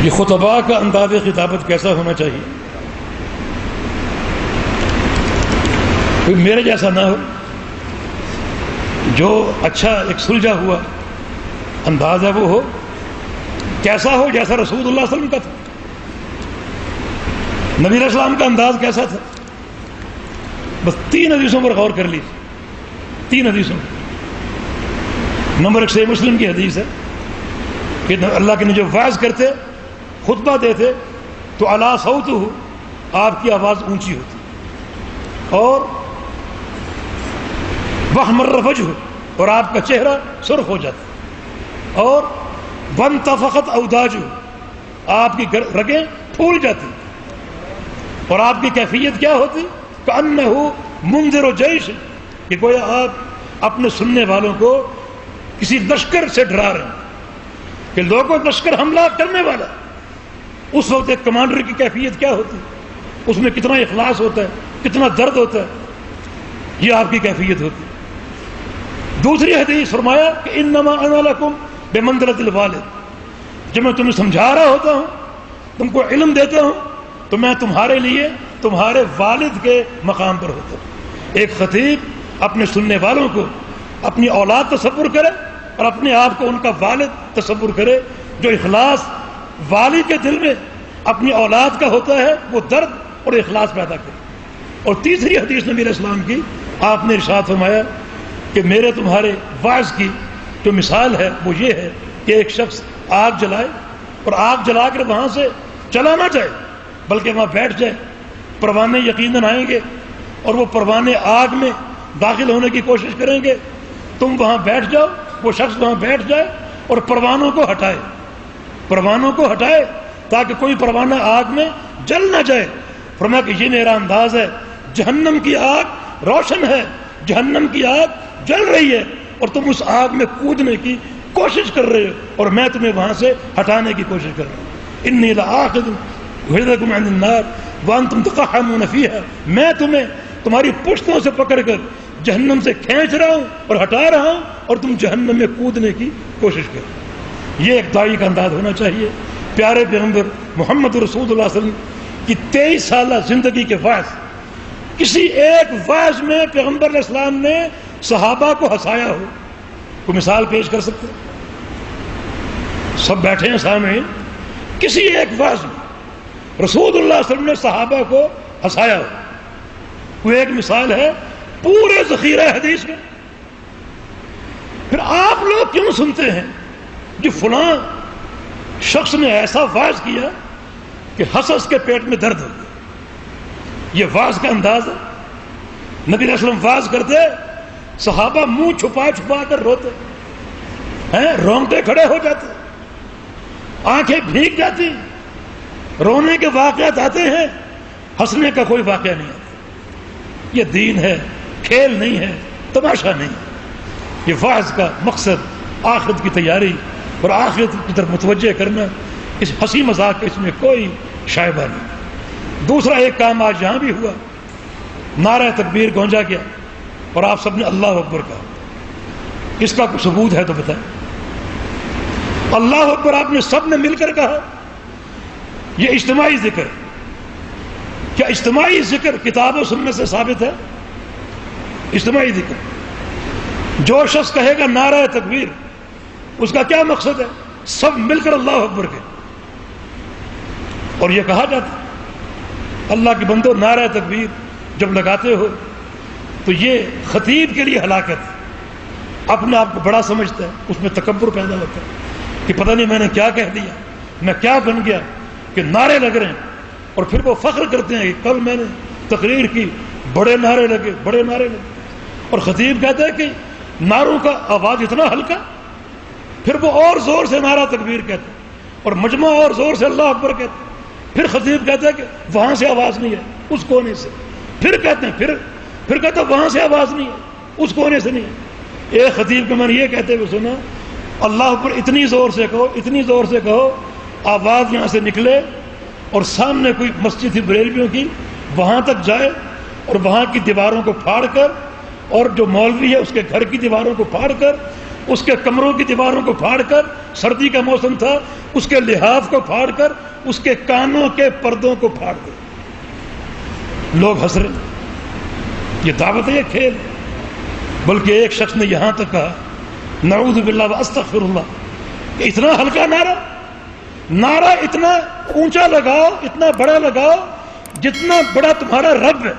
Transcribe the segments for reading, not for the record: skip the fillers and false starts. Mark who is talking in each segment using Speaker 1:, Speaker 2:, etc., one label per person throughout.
Speaker 1: یہ خطباء کا انداز خطابت کیسا ہونا چاہیے؟ کوئی میرے جیسا نہ ہو، جو اچھا ایک سلجھا ہوا انداز ہے وہ ہو، کیسا ہو جیسا رسول اللہ صلی اللہ علیہ وسلم کا تھا۔ نبی علیہ السلام کا انداز کیسا تھا؟ بس 3 حدیثوں پر غور کر لیجیے، 3 حدیثوں۔ نمبر 1 صحیح مسلم کی حدیث ہے کہ اللہ کے جو واعظ کرتے، خطبہ دیتے تو اعلیٰ صوت ہو، آپ کی آواز اونچی ہوتی، اور وَاحْمَرَّ وَجْهُ، اور آپ کا چہرہ سرخ ہو جاتا، اور وَانْتَفَخَتْ أَوْدَاجُهُ، آپ کی رگیں پھول جاتی، اور آپ کی کیفیت کیا ہوتی؟ كَأَنَّهُ مُنذِرُ جَيْشٍ، کہ گویا آپ اپنے سننے والوں کو کسی لشکر سے ڈرا رہے ہیں کہ لوگوں لشکر حملہ کرنے والا۔ اس وقت ایک کمانڈر کی کیفیت کیا ہوتی؟ اس میں کتنا اخلاص ہوتا ہے، کتنا درد ہوتا ہے، یہ آپ کی کیفیت ہوتی۔ دوسری حدیث فرمایا کہ انما انا لکم بمنزلۃ الوالد، جب میں تمہیں سمجھا رہا ہوتا ہوں، تم کو علم دیتا ہوں، تو میں تمہارے لیے تمہارے والد کے مقام پر ہوتا ہوں۔ ایک خطیب اپنے سننے والوں کو اپنی اولاد تصور کرے اور اپنے آپ کو ان کا والد تصور کرے، جو اخلاص والد کے دل میں اپنی اولاد کا ہوتا ہے وہ درد اور اخلاص پیدا کرے۔ اور تیسری حدیث نبی علیہ السلام کی، آپ نے ارشاد فرمایا کہ میرے تمہارے واعظ کی جو مثال ہے وہ یہ ہے کہ ایک شخص آگ جلائے اور آگ جلا کر وہاں سے چلا نہ جائے بلکہ وہاں بیٹھ جائے، پروانے یقیناً آئیں گے اور وہ پروانے آگ میں داخل ہونے کی کوشش کریں گے، تم وہاں بیٹھ جاؤ، وہ شخص وہاں بیٹھ جائے اور پروانوں کو ہٹائے، پروانوں کو ہٹائے تاکہ کوئی پروانہ آگ میں جل نہ جائے۔ فرمایا کہ یہ میرا انداز ہے، جہنم کی آگ روشن ہے، جہنم کی آگ جل رہی ہے اور تم اس آگ میں کودنے کی کوشش کر رہے ہو اور میں تمہیں وہاں سے ہٹانے کی کوشش کر رہا ہوں۔ انی لآخذ بِیدکم عن النار وانتم تقحمون فیہا، میں تمہیں تمہاری پشتوں سے پکڑ کر جہنم سے کھینچ رہا ہوں اور ہٹا رہا ہوں اور تم جہنم میں کودنے کی کوشش کر رہے ہو۔ یہ ایک داعی کا انداز ہونا چاہیے۔ پیارے پیغمبر محمد رسول اللہ صلی اللہ علیہ وسلم کی 23 سالہ زندگی کے واعظ، کسی ایک واعظ میں پیغمبر علیہ السلام نے صحابہ کو ہنسایا ہو؟ کوئی مثال پیش کر سکتے؟ سب بیٹھے ہیں سامعین، کسی ایک واعظ میں رسول اللہ صلی اللہ علیہ وسلم نے صحابہ کو ہنسایا ہو؟ کوئی ایک مثال ہے پورے ذخیرہ حدیث میں؟ پھر آپ لوگ کیوں سنتے ہیں کہ فلاں شخص نے ایسا واعظ کیا کہ ہنس کے پیٹ میں درد ہو گیا؟ یہ واعظ کا انداز ہے؟ نبی علیہ السلام واعظ کرتے، صحابہ منہ چھپا چھپا کر روتے ہیں، رونگٹے کھڑے ہو جاتے، آنکھیں بھیگ جاتی، رونے کے واقعات آتے ہیں، ہنسنے کا کوئی واقعہ نہیں آتا۔ یہ دین ہے، کھیل نہیں ہے، تماشا نہیں ہے۔ یہ واعظ کا مقصد آخرت کی تیاری اور آخرت کی طرف متوجہ کرنا، اس ہنسی مذاق کا اس میں کوئی شائبہ نہیں۔ دوسرا ایک کام آج یہاں بھی ہوا، نعرہ تکبیر گونجا گیا اور آپ سب نے اللہ اکبر کہا۔ اس کا کوئی ثبوت ہے تو بتائیں؟ اللہ اکبر آپ نے سب نے مل کر کہا، یہ اجتماعی ذکر؟ کیا اجتماعی ذکر کتاب و سنت سے ثابت ہے؟ اجتماعی ذکر جو شخص کہے گا نعرہ تکبیر، اس کا کیا مقصد ہے؟ سب مل کر اللہ اکبر کہے۔ اور یہ کہا جاتا اللہ کے بندو نعرہ تکبیر جب لگاتے ہو تو یہ خطیب کے لیے ہلاکت ہے، اپنے آپ کو بڑا سمجھتا ہے، اس میں تکبر پیدا ہوتا ہے کہ پتہ نہیں میں نے کیا کہہ دیا، میں کیا بن گیا کہ نعرے لگ رہے ہیں۔ اور پھر وہ فخر کرتے ہیں کہ کل میں نے تقریر کی، بڑے نعرے لگے، بڑے نعرے لگے۔ اور خطیب کہتا ہے کہ نعروں کا آواز اتنا ہلکا، پھر وہ اور زور سے نعرہ تکبیر کہتے ہیں اور مجمع اور زور سے اللہ اکبر کہتے ہیں۔ پھر خطیب کہتا ہے کہ وہاں سے آواز نہیں ہے، اس کونے سے۔ پھر کہتے ہیں پھر کہتا ہے وہاں سے آواز نہیں ہے، اس کونے سے نہیں ہے۔ ایک خطیب کو میں نے یہ کہتے ہوئے سنا، اللہ اکبر اتنی زور سے کہو، اتنی زور سے کہو، آواز یہاں سے نکلے اور سامنے کوئی مسجد تھی بریلویوں کی، وہاں تک جائے اور وہاں کی دیواروں کو پھاڑ کر، اور جو مولوی ہے اس کے گھر کی دیواروں کو پھاڑ کر اس کے کمروں کی دیواروں کو پھاڑ کر، سردی کا موسم تھا، اس کے لحاف کو پھاڑ کر، اس کے کانوں کے پردوں کو پھاڑ کر لوگ ہنس رہے. یہ دعوت ہے، یہ کھیل. بلکہ ایک شخص نے یہاں تک کہا نعوذ باللہ واستغفر اللہ کہ اتنا ہلکا نعرہ اتنا اونچا لگاؤ، اتنا بڑا لگاؤ جتنا بڑا تمہارا رب ہے.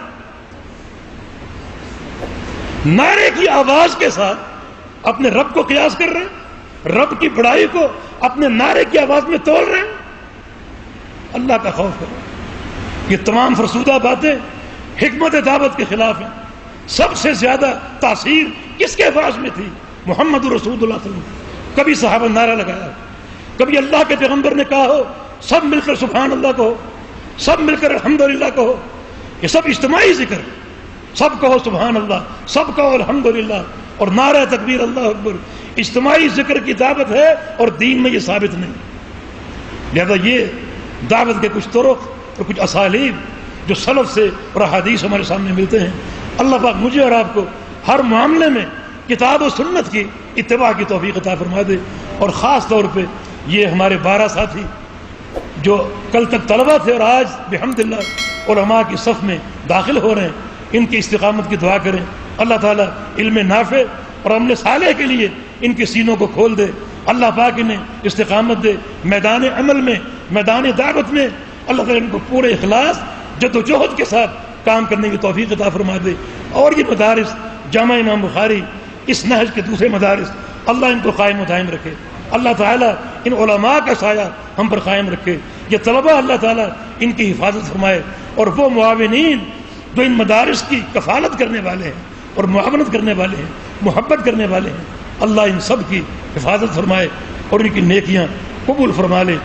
Speaker 1: نعرے کی آواز کے ساتھ اپنے رب کو قیاس کر رہے ہیں، رب کی بڑائی کو اپنے نعرے کی آواز میں تول رہے ہیں. اللہ کا خوف کرو. یہ تمام فرسودہ باتیں حکمت دعوت کے خلاف ہیں. سب سے زیادہ تاثیر کس کے آواز میں تھی؟ محمد رسول اللہ صلی اللہ علیہ وسلم. کبھی صحابہ نعرہ لگایا، کبھی اللہ کے پیغمبر نے کہا ہو سب مل کر سبحان اللہ کہو، سب مل کر الحمدللہ کہو. یہ سب اجتماعی ذکر، سب کہو سبحان اللہ، سب کہو الحمدللہ، اور نعرہ تکبیر اللہ اکبر. اجتماعی ذکر کی دعوت ہے اور دین میں یہ ثابت نہیں. لہذا یہ دعوت کے کچھ طرق اور کچھ اسالیب جو سلف سے اور احادیث ہمارے سامنے ملتے ہیں. اللہ پاک مجھے اور آپ کو ہر معاملے میں کتاب و سنت کی اتباع کی توفیق عطا فرما دے. اور خاص طور پہ یہ ہمارے 12 ساتھی جو کل تک طلبہ تھے اور آج بحمدللہ علماء کی صف میں داخل ہو رہے ہیں، ان کی استقامت کی دعا کریں. اللہ تعالیٰ علم نافع اور عمل صالح کے لیے ان کے سینوں کو کھول دے. اللہ پاک انہیں استقامت دے میدان عمل میں، میدان دعوت میں. اللہ تعالیٰ ان کو پورے اخلاص جد و جہد کے ساتھ کام کرنے کی توفیق عطا فرما دے. اور یہ مدارس جامع امام بخاری، اس نہج کے دوسرے مدارس، اللہ ان کو قائم و دائم رکھے. اللہ تعالیٰ ان علماء کا سایہ ہم پر قائم رکھے. یہ طلباء اللہ تعالیٰ ان کی حفاظت فرمائے. اور وہ معاونین جو ان مدارس کی کفالت کرنے والے ہیں اور معاونت کرنے والے ہیں، محبت کرنے والے ہیں، اللہ ان سب کی حفاظت فرمائے اور ان کی نیکیاں قبول فرما لے.